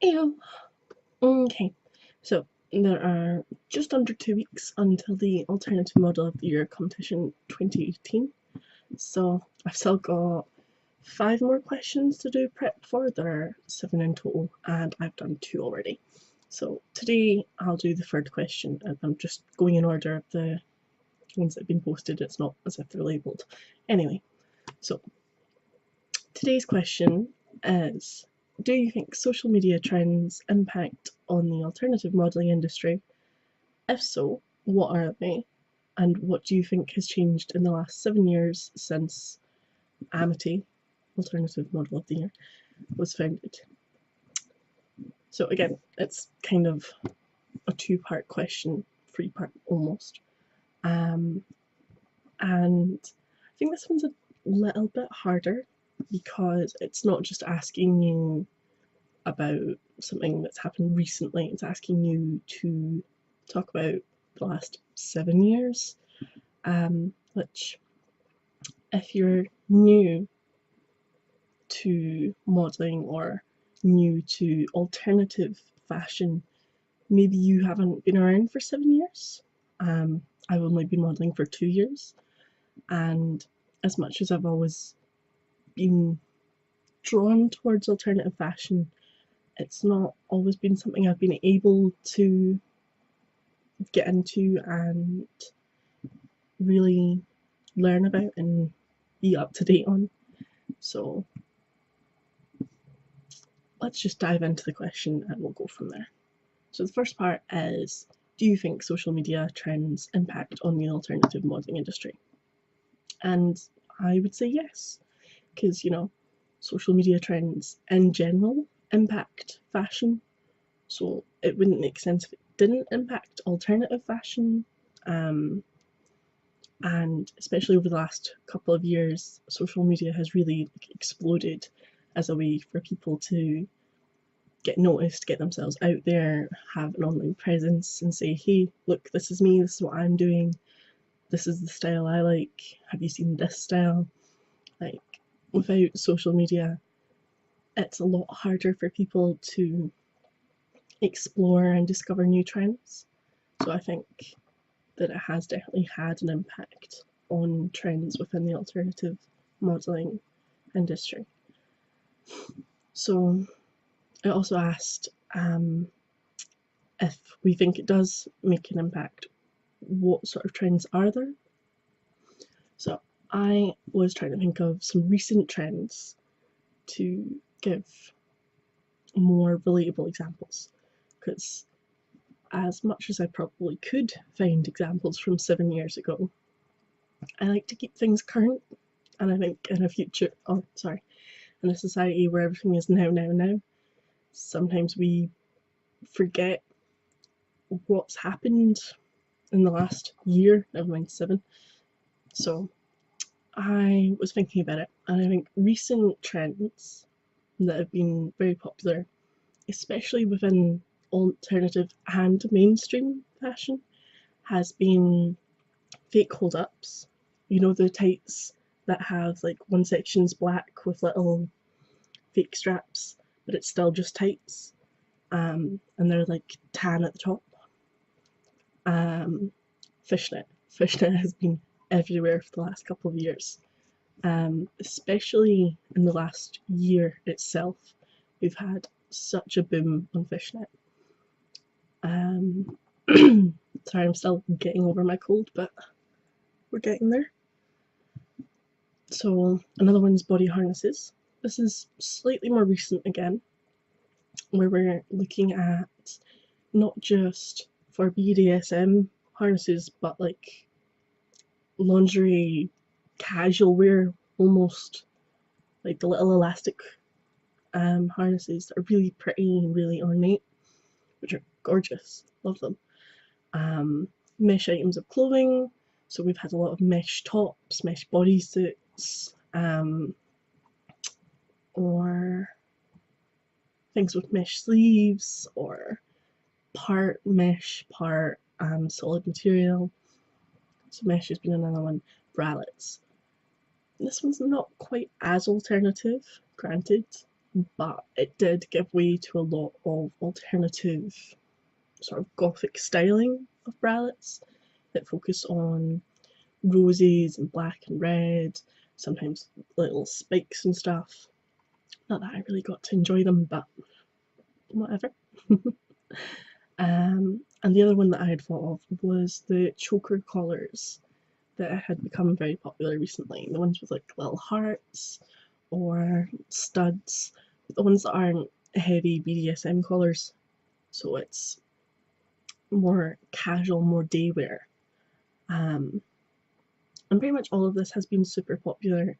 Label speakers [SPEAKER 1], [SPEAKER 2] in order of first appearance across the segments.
[SPEAKER 1] Heyo. Okay, so there are just under 2 weeks until the Alternative Model of the Year competition 2018. So I've still got 5 more questions to do prep for. There are 7 in total, and I've done 2 already. So today I'll do the third question, and I'm just going in order of the ones that have been posted. It's not as if they're labelled. Anyway, so today's question is: do you think social media trends impact on the alternative modelling industry? If so, what are they? And what do you think has changed in the last 7 years since AMOTY, Alternative Model of the Year, was founded? So again, it's kind of a 2-part question, 3-part almost. And I think this one's a little bit harder because it's not just asking you about something that's happened recently, it's asking you to talk about the last 7 years, which, if you're new to modelling or new to alternative fashion, maybe you haven't been around for 7 years. I've only been modelling for 2 years, and as much as I've always been drawn towards alternative fashion, it's not always been something I've been able to get into and really learn about and be up to date on. So let's just dive into the question and we'll go from there. So the first part is, do you think social media trends impact on the alternative modelling industry? And I would say yes, because social media trends in general impact fashion, so it wouldn't make sense if it didn't impact alternative fashion. And especially over the last couple of years, social media has really exploded as a way for people to get noticed, get themselves out there, have an online presence and say, hey, look, this is me, this is what I'm doing, this is the style I like, have you seen this style? Like, without social media, it's a lot harder for people to explore and discover new trends. So I think that it has definitely had an impact on trends within the alternative modelling industry. So I also asked if we think it does make an impact, what sort of trends are there? So I was trying to think of some recent trends to give more relatable examples, because as much as I probably could find examples from 7 years ago, I like to keep things current, and I think in a in a society where everything is now, sometimes we forget what's happened in the last year, never mind 7. So I was thinking about it, and I think recent trends that have been very popular, especially within alternative and mainstream fashion, has been fake hold-ups. You know, the tights that have like one section's black with little fake straps, but it's still just tights, and they're like tan at the top. Fishnet has been everywhere for the last couple of years, especially in the last year itself. We've had such a boom on fishnet. Sorry, I'm still getting over my cold, but we're getting there. So another one's body harnesses. This is slightly more recent again, where we're looking at not just for BDSM harnesses, but like lingerie, casual wear, almost like the little elastic harnesses that are really pretty and really ornate, which are gorgeous, love them. Mesh items of clothing, so we've had a lot of mesh tops, mesh bodysuits, or things with mesh sleeves, or part mesh, part solid material. So mesh has been another one. Bralettes. This one's not quite as alternative, granted, but it did give way to a lot of alternative sort of gothic styling of bralettes that focus on roses and black and red, sometimes little spikes and stuff. Not that I really got to enjoy them, but whatever. And the other one that I had thought of was the choker collars that had become very popular recently. The ones with like little hearts or studs, the ones that aren't heavy BDSM collars. So it's more casual, more day wear. And pretty much all of this has been super popular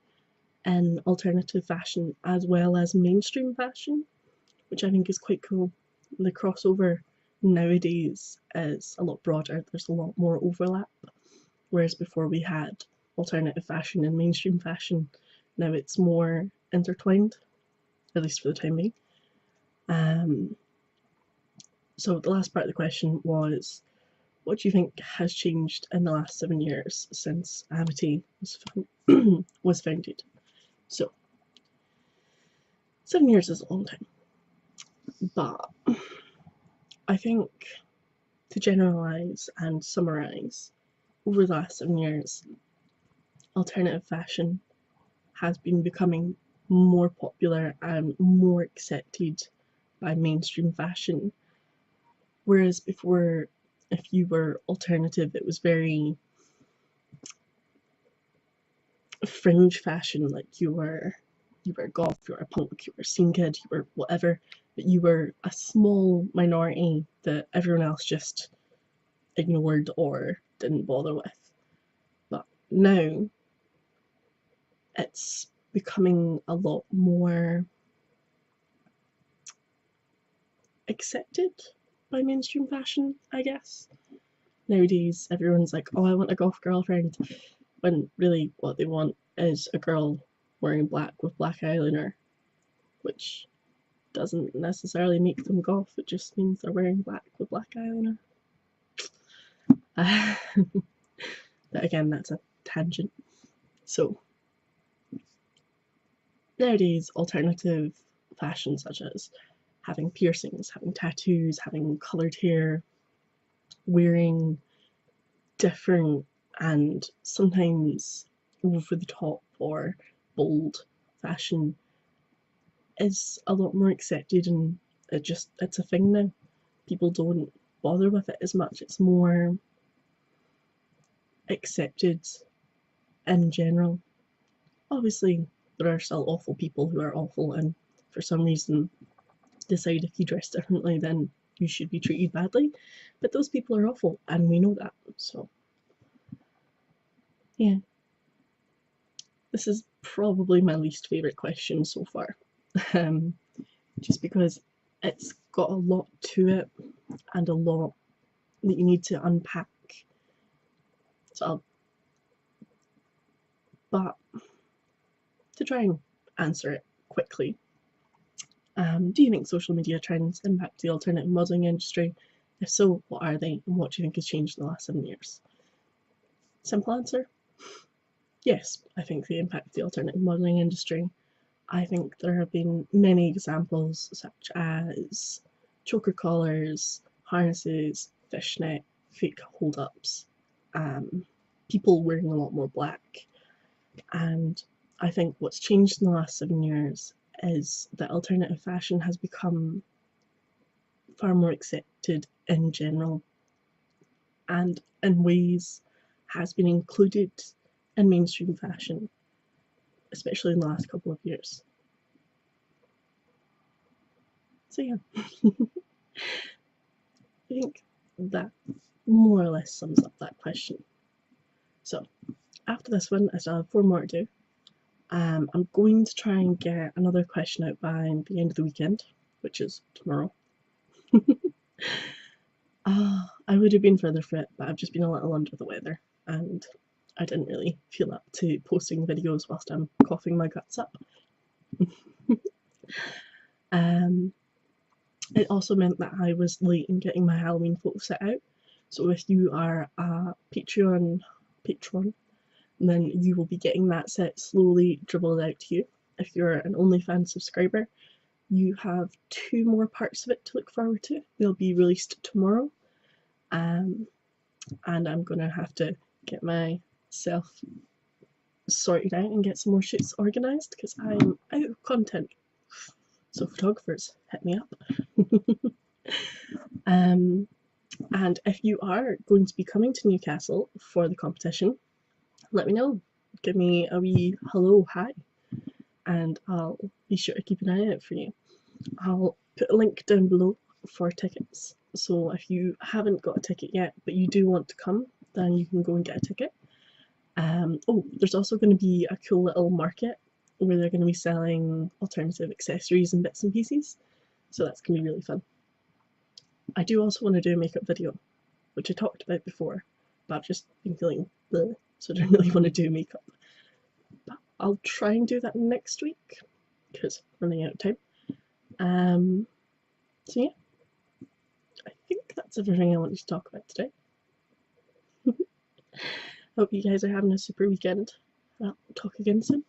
[SPEAKER 1] in alternative fashion as well as mainstream fashion, which I think is quite cool. The crossover nowadays is a lot broader, there's a lot more overlap, whereas before we had alternative fashion and mainstream fashion. Now it's more intertwined, at least for the time being. So the last part of the question was, what do you think has changed in the last 7 years since AMOTY was founded? So 7 years is a long time, but I think to generalise and summarise, over the last 7 years, alternative fashion has been becoming more popular and more accepted by mainstream fashion. Whereas before, if you were alternative, it was very fringe fashion, like you were goth, you were a punk, you were a scene kid, you were whatever, but you were a small minority that everyone else just ignored or didn't bother with. But now it's becoming a lot more accepted by mainstream fashion, I guess. Nowadays, everyone's like, oh, I want a goth girlfriend, when really what they want is a girl wearing black with black eyeliner, which doesn't necessarily make them goth, it just means they're wearing black with black eyeliner. But again, that's a tangent. So nowadays, alternative fashion such as having piercings, having tattoos, having coloured hair, wearing different and sometimes over the top or bold fashion is a lot more accepted, and it's a thing now. People don't bother with it as much, it's more accepted in general. Obviously, there are still awful people who are awful and for some reason decide if you dress differently then you should be treated badly, but those people are awful and we know that. So yeah, this is probably my least favourite question so far. Just because it's got a lot to it and a lot that you need to unpack. But to try and answer it quickly, do you think social media trends impact the alternative modelling industry? If so, what are they and what do you think has changed in the last 7 years? Simple answer, yes, I think they impact the alternative modelling industry. I think there have been many examples such as choker collars, harnesses, fishnet, fake hold-ups, people wearing a lot more black. And I think what's changed in the last 7 years is that alternative fashion has become far more accepted in general, and in ways has been included in mainstream fashion, especially in the last couple of years. So yeah, I think that more or less sums up that question. So after this one, I still have 4 more to do. I'm going to try and get another question out by the end of the weekend, which is tomorrow. I would have been further for it, but I've just been a little under the weather and I didn't really feel up to posting videos whilst I'm coughing my guts up. It also meant that I was late in getting my Halloween photo set out. So if you are a Patreon, then you will be getting that set slowly dribbled out to you. If you're an OnlyFans subscriber, you have 2 more parts of it to look forward to. They'll be released tomorrow, and I'm gonna have to get myself sorted out and get some more shoots organised because I'm out of content. So photographers, hit me up. And if you are going to be coming to Newcastle for the competition, let me know. Give me a wee hello, hi, and I'll be sure to keep an eye out for you. I'll put a link down below for tickets. So if you haven't got a ticket yet, but you do want to come, then you can go and get a ticket. Oh, there's also going to be a cool little market where they're going to be selling alternative accessories and bits and pieces. So that's going to be really fun. I do also want to do a makeup video, which I talked about before, but I've just been feeling bleh, so I don't really want to do makeup. But I'll try and do that next week because I'm running out of time. So yeah, I think that's everything I wanted to talk about today. Hope you guys are having a super weekend. I'll talk again soon.